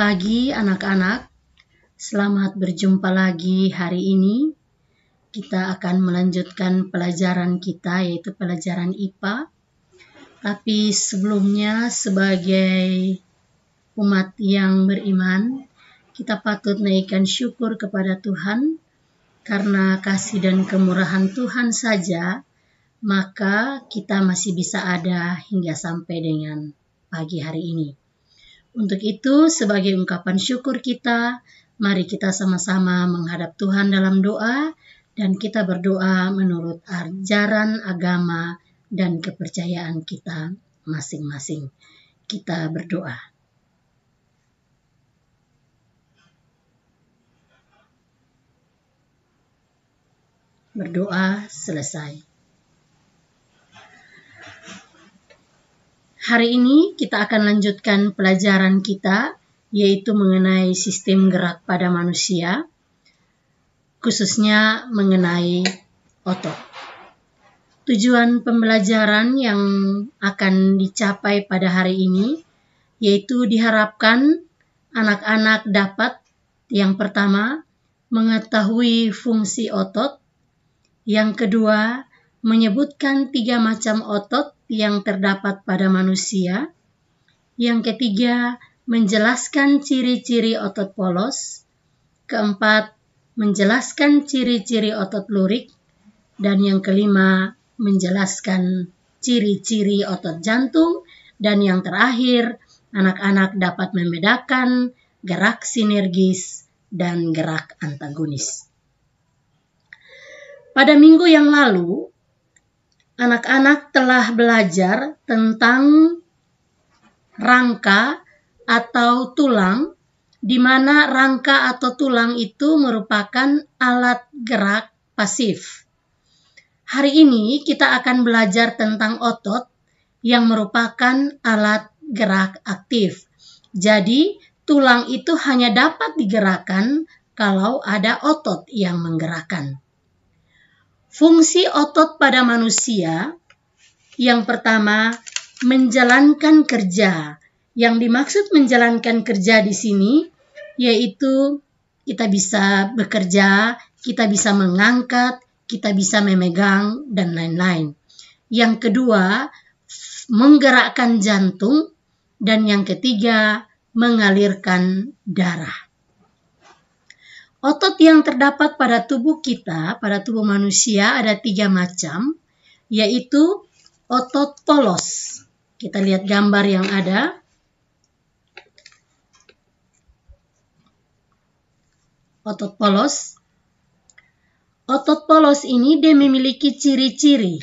pagi anak-anak, selamat berjumpa lagi hari ini. Kita akan melanjutkan pelajaran kita yaitu pelajaran IPA. Tapi sebelumnya sebagai umat yang beriman, kita patut naikkan syukur kepada Tuhan karena kasih dan kemurahan Tuhan saja, maka kita masih bisa ada hingga sampai dengan pagi hari ini. Untuk itu, sebagai ungkapan syukur kita, mari kita sama-sama menghadap Tuhan dalam doa, dan kita berdoa menurut ajaran agama dan kepercayaan kita masing-masing. Kita berdoa. Berdoa selesai. Hari ini kita akan lanjutkan pelajaran kita, yaitu mengenai sistem gerak pada manusia, khususnya mengenai otot. Tujuan pembelajaran yang akan dicapai pada hari ini, yaitu diharapkan anak-anak dapat, yang pertama, mengetahui fungsi otot, yang kedua, menyebutkan 3 macam otot yang terdapat pada manusia. Yang ketiga, menjelaskan ciri-ciri otot polos. Keempat, menjelaskan ciri-ciri otot lurik. Dan yang kelima, menjelaskan ciri-ciri otot jantung. Dan yang terakhir, anak-anak dapat membedakan gerak sinergis dan gerak antagonis. Pada minggu yang lalu, anak-anak telah belajar tentang rangka atau tulang, di mana rangka atau tulang itu merupakan alat gerak pasif. Hari ini kita akan belajar tentang otot yang merupakan alat gerak aktif. Jadi, tulang itu hanya dapat digerakkan kalau ada otot yang menggerakkan. Fungsi otot pada manusia, yang pertama, menjalankan kerja. Yang dimaksud menjalankan kerja di sini, yaitu kita bisa bekerja, kita bisa mengangkat, kita bisa memegang, dan lain-lain. Yang kedua, menggerakkan jantung, dan yang ketiga, mengalirkan darah. Otot yang terdapat pada tubuh kita, pada tubuh manusia ada 3 macam, yaitu otot polos. Kita lihat gambar yang ada. Otot polos. Otot polos ini dia memiliki ciri-ciri,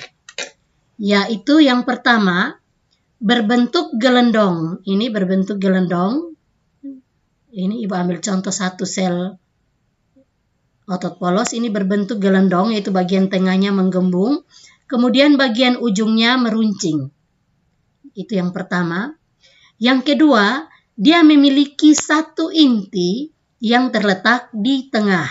yaitu yang pertama, berbentuk gelendong. Ini berbentuk gelendong. Ini Ibu ambil contoh satu sel otot polos, ini berbentuk gelendong, yaitu bagian tengahnya menggembung, kemudian bagian ujungnya meruncing. Itu yang pertama. Yang kedua, dia memiliki satu inti yang terletak di tengah.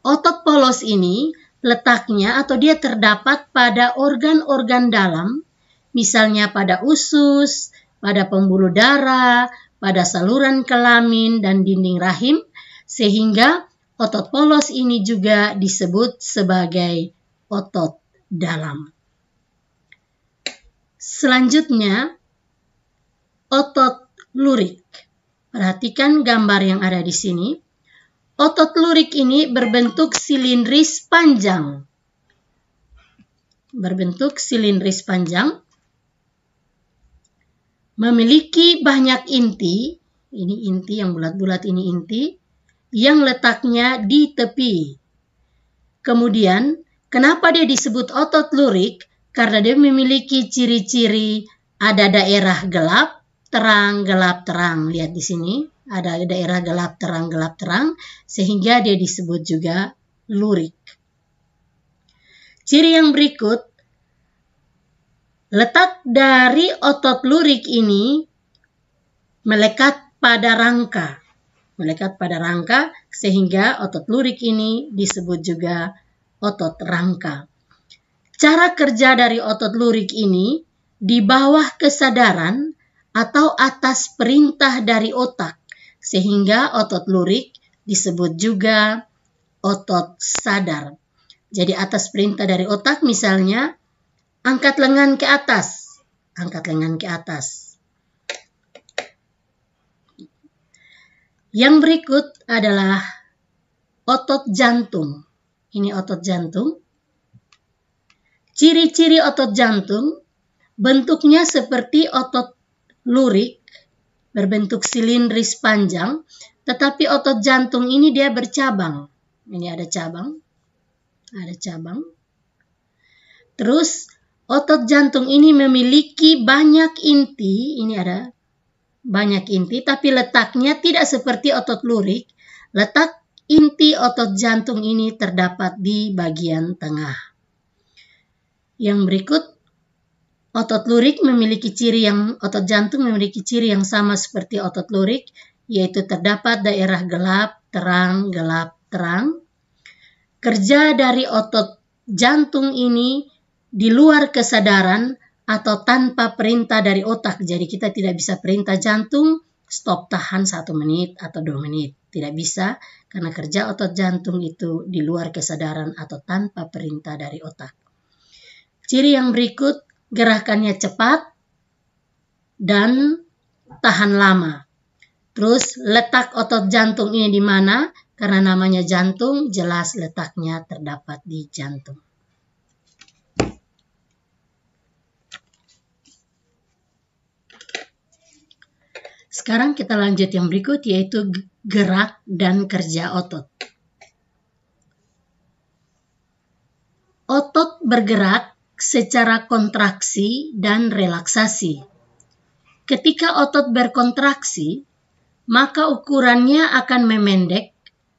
Otot polos ini letaknya atau dia terdapat pada organ-organ dalam, misalnya pada usus, pada pembuluh darah, pada saluran kelamin dan dinding rahim, sehingga otot polos ini juga disebut sebagai otot dalam. Selanjutnya, otot lurik. Perhatikan gambar yang ada di sini. Otot lurik ini berbentuk silindris panjang. Berbentuk silindris panjang. Memiliki banyak inti. Ini inti yang bulat-bulat, ini inti yang letaknya di tepi. Kemudian, kenapa dia disebut otot lurik? Karena dia memiliki ciri-ciri ada daerah gelap, terang, gelap, terang. Lihat di sini, ada daerah gelap, terang, sehingga dia disebut juga lurik. Ciri yang berikut, letak dari otot lurik ini melekat pada rangka. Melekat pada rangka, sehingga otot lurik ini disebut juga otot rangka. Cara kerja dari otot lurik ini di bawah kesadaran atau atas perintah dari otak, sehingga otot lurik disebut juga otot sadar. Jadi atas perintah dari otak, misalnya angkat lengan ke atas, angkat lengan ke atas. Yang berikut adalah otot jantung. Ini otot jantung. Ciri-ciri otot jantung, bentuknya seperti otot lurik, berbentuk silindris panjang, tetapi otot jantung ini dia bercabang. Ini ada cabang, ada cabang. Terus otot jantung ini memiliki banyak inti, ini ada banyak inti, tapi letaknya tidak seperti otot lurik. Letak inti otot jantung ini terdapat di bagian tengah. Yang berikut, otot lurik memiliki ciri yang, otot jantung memiliki ciri yang sama seperti otot lurik, yaitu terdapat daerah gelap, terang, gelap, terang. Kerja dari otot jantung ini di luar kesadaran atau tanpa perintah dari otak. Jadi kita tidak bisa perintah jantung, stop, tahan 1 menit atau 2 menit. Tidak bisa, karena kerja otot jantung itu di luar kesadaran atau tanpa perintah dari otak. Ciri yang berikut, gerakannya cepat dan tahan lama. Terus letak otot jantung ini di mana? Karena namanya jantung, jelas letaknya terdapat di jantung. Sekarang kita lanjut yang berikut, yaitu gerak dan kerja otot. Otot bergerak secara kontraksi dan relaksasi. Ketika otot berkontraksi, maka ukurannya akan memendek,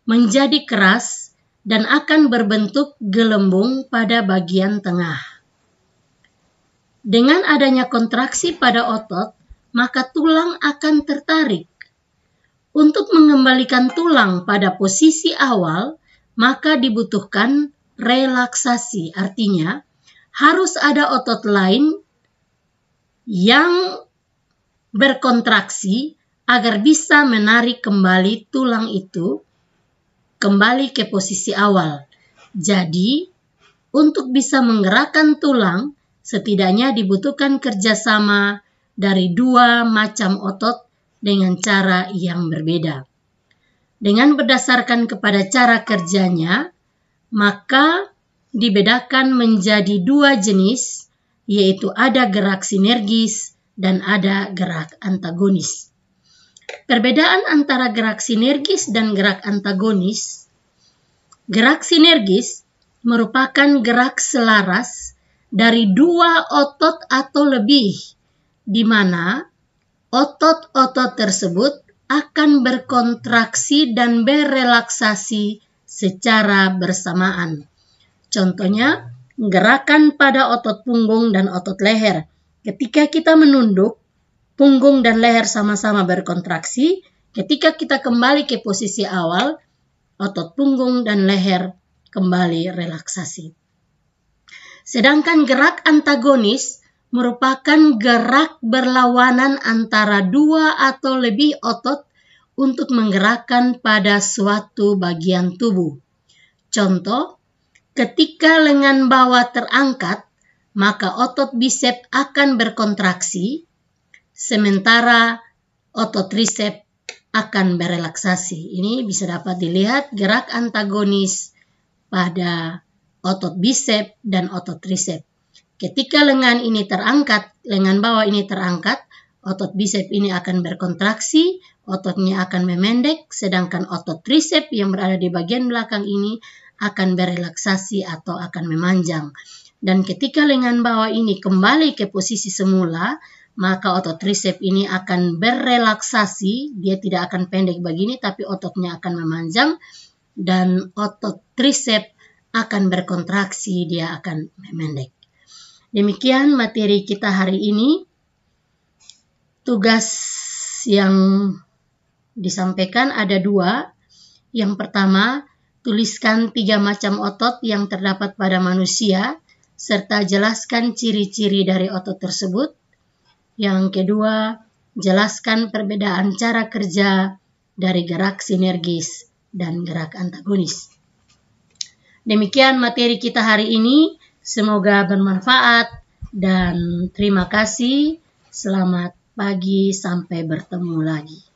menjadi keras, dan akan berbentuk gelembung pada bagian tengah. Dengan adanya kontraksi pada otot, maka tulang akan tertarik. Untuk mengembalikan tulang pada posisi awal, maka dibutuhkan relaksasi. Artinya, harus ada otot lain yang berkontraksi agar bisa menarik kembali tulang itu kembali ke posisi awal. Jadi, untuk bisa menggerakkan tulang, setidaknya dibutuhkan kerjasama dari 2 macam otot dengan cara yang berbeda. Dengan berdasarkan kepada cara kerjanya, maka dibedakan menjadi 2 jenis, yaitu ada gerak sinergis dan ada gerak antagonis. Perbedaan antara gerak sinergis dan gerak antagonis, gerak sinergis merupakan gerak selaras dari 2 otot atau lebih, di mana otot-otot tersebut akan berkontraksi dan berelaksasi secara bersamaan. Contohnya, gerakan pada otot punggung dan otot leher. Ketika kita menunduk, punggung dan leher sama-sama berkontraksi. Ketika kita kembali ke posisi awal, otot punggung dan leher kembali relaksasi. Sedangkan gerak antagonis merupakan gerak berlawanan antara 2 atau lebih otot untuk menggerakkan pada suatu bagian tubuh. Contoh, ketika lengan bawah terangkat, maka otot bisep akan berkontraksi, sementara otot trisep akan berelaksasi. Ini bisa dapat dilihat gerak antagonis pada otot bisep dan otot trisep. Ketika lengan ini terangkat, lengan bawah ini terangkat, otot bisep ini akan berkontraksi, ototnya akan memendek, sedangkan otot trisep yang berada di bagian belakang ini akan berelaksasi atau akan memanjang. Dan ketika lengan bawah ini kembali ke posisi semula, maka otot trisep ini akan berelaksasi, dia tidak akan pendek begini, tapi ototnya akan memanjang, dan otot trisep akan berkontraksi, dia akan memendek. Demikian materi kita hari ini. Tugas yang disampaikan ada 2. Yang pertama, tuliskan 3 macam otot yang terdapat pada manusia, serta jelaskan ciri-ciri dari otot tersebut. Yang kedua, jelaskan perbedaan cara kerja dari gerak sinergis dan gerak antagonis. Demikian materi kita hari ini, semoga bermanfaat dan terima kasih. Selamat pagi, sampai bertemu lagi.